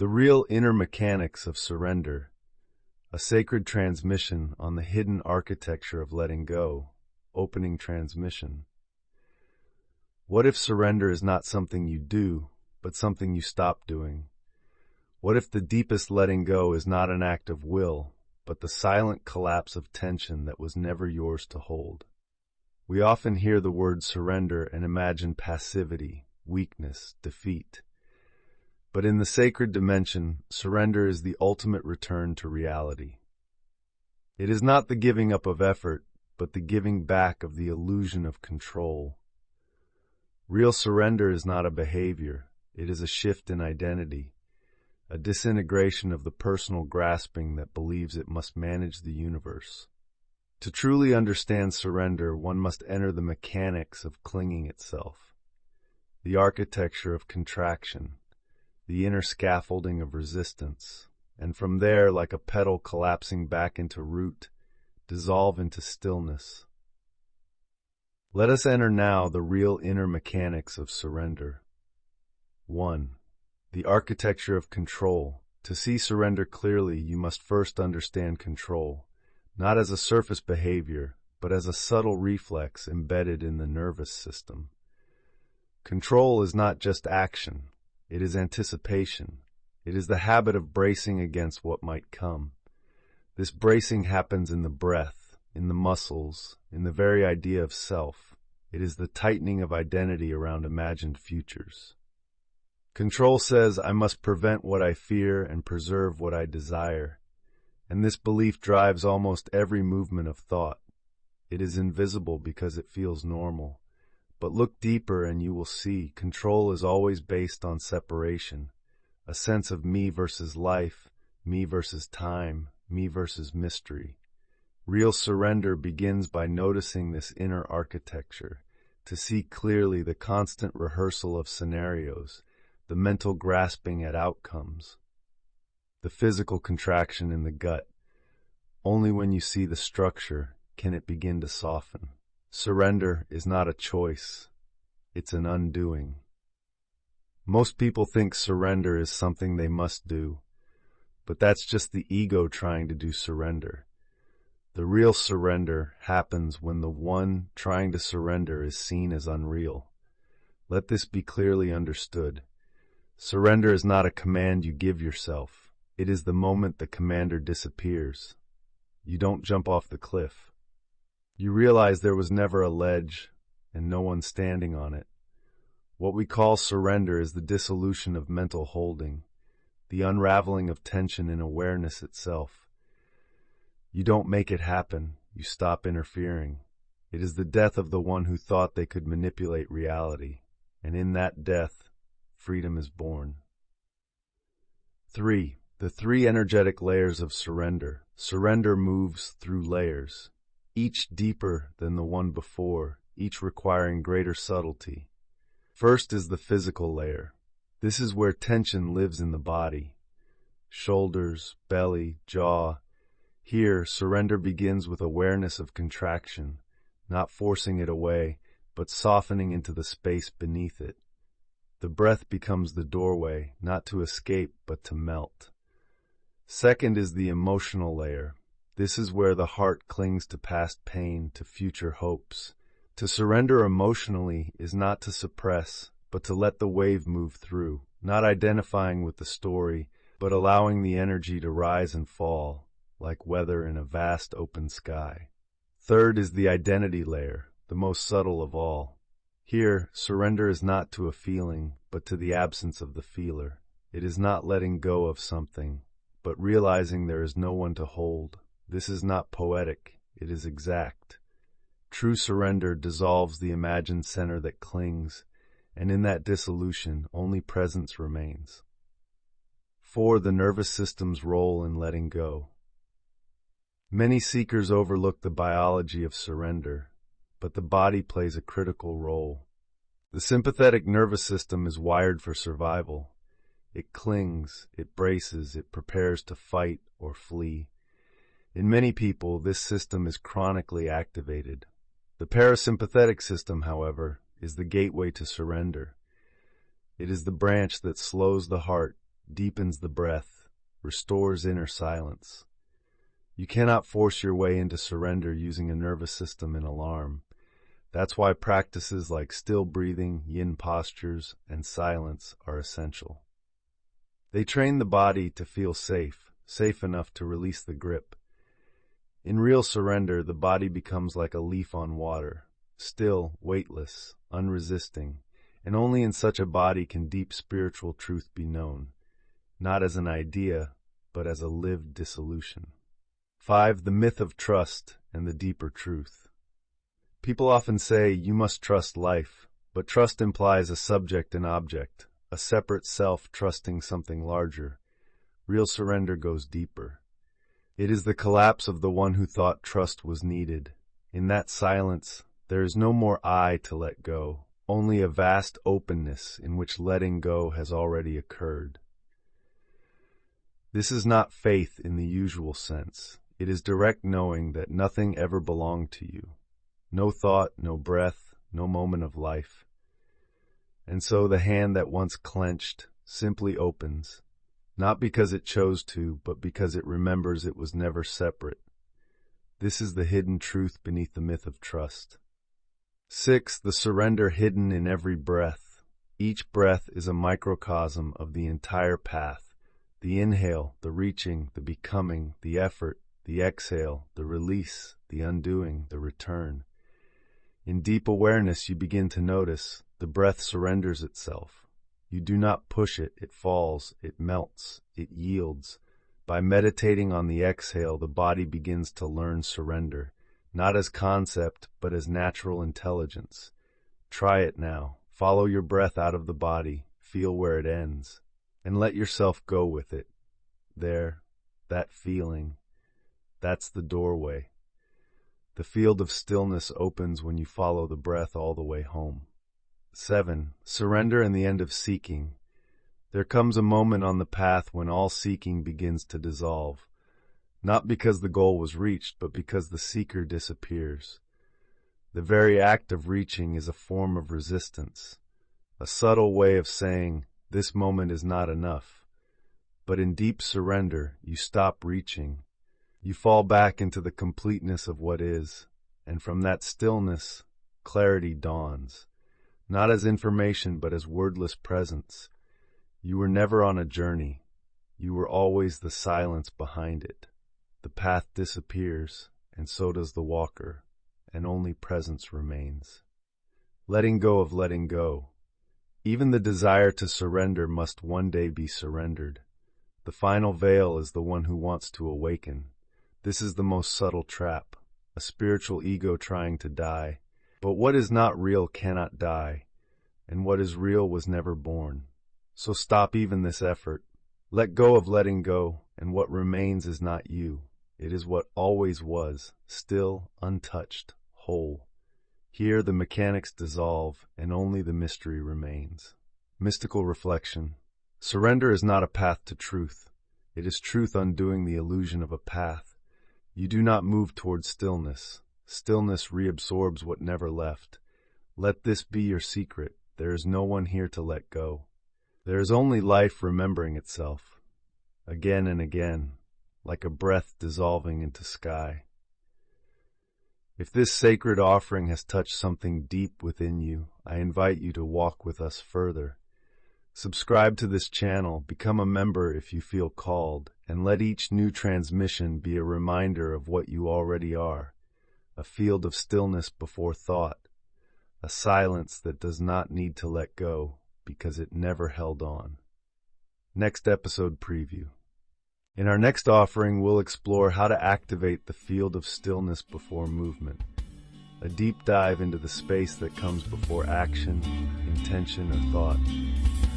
The real inner mechanics of surrender, a sacred transmission on the hidden architecture of letting go, opening transmission. What if surrender is not something you do, but something you stop doing? What if the deepest letting go is not an act of will, but the silent collapse of tension that was never yours to hold? We often hear the word surrender and imagine passivity, weakness, defeat. But in the sacred dimension, surrender is the ultimate return to reality. It is not the giving up of effort, but the giving back of the illusion of control. Real surrender is not a behavior, it is a shift in identity, a disintegration of the personal grasping that believes it must manage the universe. To truly understand surrender, one must enter the mechanics of clinging itself, the architecture of contraction, the inner scaffolding of resistance, and from there, like a petal collapsing back into root, dissolve into stillness. Let us enter now the real inner mechanics of surrender. 1. The architecture of control. To see surrender clearly, you must first understand control, not as a surface behavior, but as a subtle reflex embedded in the nervous system. Control is not just action. It is anticipation. It is the habit of bracing against what might come. This bracing happens in the breath, in the muscles, in the very idea of self. It is the tightening of identity around imagined futures. Control says, I must prevent what I fear and preserve what I desire. And this belief drives almost every movement of thought. It is invisible because it feels normal. But look deeper and you will see control is always based on separation, a sense of me versus life, me versus time, me versus mystery. Real surrender begins by noticing this inner architecture, to see clearly the constant rehearsal of scenarios, the mental grasping at outcomes, the physical contraction in the gut. Only when you see the structure can it begin to soften. Surrender is not a choice, it's an undoing. Most people think surrender is something they must do, but that's just the ego trying to do surrender. The real surrender happens when the one trying to surrender is seen as unreal. Let this be clearly understood. Surrender is not a command you give yourself. It is the moment the commander disappears. You don't jump off the cliff. You realize there was never a ledge and no one standing on it. What we call surrender is the dissolution of mental holding, the unraveling of tension in awareness itself. You don't make it happen, you stop interfering. It is the death of the one who thought they could manipulate reality, and in that death, freedom is born. 3. The 3 energetic layers of surrender. Surrender moves through layers, each deeper than the one before, each requiring greater subtlety. First is the physical layer. This is where tension lives in the body. Shoulders, belly, jaw. Here, surrender begins with awareness of contraction, not forcing it away, but softening into the space beneath it. The breath becomes the doorway, not to escape, but to melt. Second is the emotional layer. This is where the heart clings to past pain, to future hopes. To surrender emotionally is not to suppress, but to let the wave move through, not identifying with the story, but allowing the energy to rise and fall, like weather in a vast open sky. Third is the identity layer, the most subtle of all. Here, surrender is not to a feeling, but to the absence of the feeler. It is not letting go of something, but realizing there is no one to hold. This is not poetic, it is exact. True surrender dissolves the imagined center that clings, and in that dissolution, only presence remains. 4. The nervous system's role in letting go. Many seekers overlook the biology of surrender, but the body plays a critical role. The sympathetic nervous system is wired for survival. It clings, it braces, it prepares to fight or flee. In many people, this system is chronically activated. The parasympathetic system, however, is the gateway to surrender. It is the branch that slows the heart, deepens the breath, restores inner silence. You cannot force your way into surrender using a nervous system and alarm. That's why practices like still breathing, yin postures, and silence are essential. They train the body to feel safe, safe enough to release the grip. In real surrender, the body becomes like a leaf on water, still, weightless, unresisting, and only in such a body can deep spiritual truth be known, not as an idea, but as a lived dissolution. 5. The myth of trust and the deeper truth. People often say, you must trust life, but trust implies a subject and object, a separate self trusting something larger. Real surrender goes deeper. It is the collapse of the one who thought trust was needed. In that silence, there is no more I to let go, only a vast openness in which letting go has already occurred. This is not faith in the usual sense. It is direct knowing that nothing ever belonged to you. No thought, no breath, no moment of life. And so the hand that once clenched simply opens, not because it chose to, but because it remembers it was never separate. This is the hidden truth beneath the myth of trust. 6. The surrender hidden in every breath. Each breath is a microcosm of the entire path. The inhale, the reaching, the becoming, the effort, the exhale, the release, the undoing, the return. In deep awareness, you begin to notice the breath surrenders itself. You do not push it, it falls, it melts, it yields. By meditating on the exhale, the body begins to learn surrender, not as concept, but as natural intelligence. Try it now. Follow your breath out of the body, feel where it ends, and let yourself go with it. There, that feeling, that's the doorway. The field of stillness opens when you follow the breath all the way home. 7. Surrender and the end of seeking. There comes a moment on the path when all seeking begins to dissolve, not because the goal was reached, but because the seeker disappears. The very act of reaching is a form of resistance, a subtle way of saying, this moment is not enough. But in deep surrender, you stop reaching. You fall back into the completeness of what is, and from that stillness, clarity dawns, not as information but as wordless presence. You were never on a journey. You were always the silence behind it. The path disappears, and so does the walker, and only presence remains. Letting go of letting go. Even the desire to surrender must one day be surrendered. The final veil is the one who wants to awaken. This is the most subtle trap, a spiritual ego trying to die. But what is not real cannot die, and what is real was never born. So stop even this effort. Let go of letting go, and what remains is not you. It is what always was, still, untouched, whole. Here the mechanics dissolve, and only the mystery remains. Mystical reflection. Surrender is not a path to truth. It is truth undoing the illusion of a path. You do not move towards stillness. Stillness reabsorbs what never left. Let this be your secret. There is no one here to let go. There is only life remembering itself, again and again, like a breath dissolving into sky. If this sacred offering has touched something deep within you, I invite you to walk with us further. Subscribe to this channel, become a member if you feel called, and let each new transmission be a reminder of what you already are, a field of stillness before thought, a silence that does not need to let go because it never held on. Next episode preview. In our next offering, we'll explore how to activate the field of stillness before movement, a deep dive into the space that comes before action, intention, or thought.